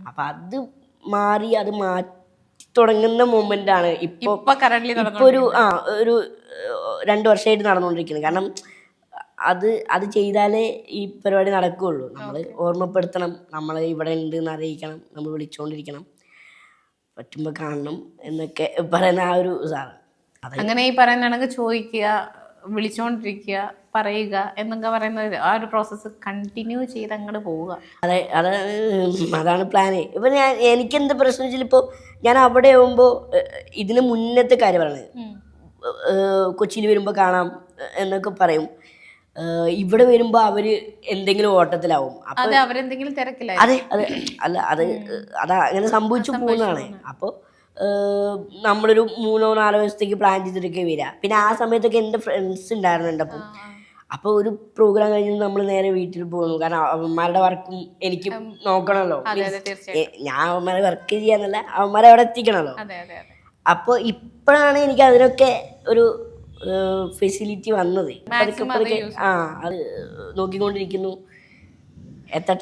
അപ്പൊ അത് മാറി അത് മാറ്റി തുടങ്ങുന്ന മൊമെന്റ് ആണ് ഇപ്പൊ ഒരു ഒരു 2 വർഷമായിട്ട് നടന്നുകൊണ്ടിരിക്കുന്നത്. കാരണം അത് ചെയ്താലേ ഈ പരിപാടി നടക്കുകയുള്ളൂ. നമ്മൾ ഓർമ്മപ്പെടുത്തണം, നമ്മൾ ഇവിടെ ഉണ്ട് എന്ന് അറിയിക്കണം, നമ്മൾ വിളിച്ചുകൊണ്ടിരിക്കണം, പറ്റുമ്പോൾ കാണണം എന്നൊക്കെ പറയുന്ന ആ ഒരു സാധനം. അങ്ങനെ ഈ പറയുന്നതാണെങ്കിൽ ചോദിക്കുക, വിളിച്ചോണ്ടിരിക്കുക, പറയുക എന്നൊക്കെ പറയുന്നത് ആ ഒരു പ്രോസസ്സ് കണ്ടിന്യൂ ചെയ്ത് അങ്ങോട്ട് പോവുക. അതെ, അതാണ് പ്ലാന്. ഇപ്പൊ എനിക്കെന്ത് പ്രശ്നം വെച്ചാൽ ഇപ്പോൾ ഞാൻ അവിടെ ആവുമ്പോൾ ഇതിന് മുന്നത്തെ കാര്യം പറയുന്നത്, കൊച്ചിയിൽ വരുമ്പോൾ കാണാം എന്നൊക്കെ പറയും. ഇവിടെ വരുമ്പോൾ അവര് എന്തെങ്കിലും ഓട്ടത്തിലാവും. അവരെന്തെങ്കിലും തിരക്കിലായി. അതെ അതാ അങ്ങനെ സംഭവിച്ചു പോകുന്നതാണ്. അപ്പോൾ നമ്മളൊരു 3-4 ദിവസത്തേക്ക് പ്ലാൻ ചെയ്തിട്ടൊക്കെ വരിക. പിന്നെ ആ സമയത്തൊക്കെ എൻ്റെ ഫ്രണ്ട്സ് ഉണ്ടായിരുന്നുണ്ട്. അപ്പോൾ ഒരു പ്രോഗ്രാം കഴിഞ്ഞ് നമ്മൾ നേരെ വീട്ടിൽ പോകുന്നു. കാരണം അവന്മാരുടെ വർക്കും എനിക്ക് നോക്കണമല്ലോ. ഞാൻ അവന്മാരെ വർക്ക് ചെയ്യാന്നല്ല, അവന്മാരെ അവിടെ എത്തിക്കണമല്ലോ. അപ്പോൾ ഇപ്പോഴാണ് എനിക്ക് അതിനൊക്കെ ഒരു ഫെസിലിറ്റി വന്നത്. അത് നോക്കിക്കൊണ്ടിരിക്കുന്നു, എത്തട്ടെ.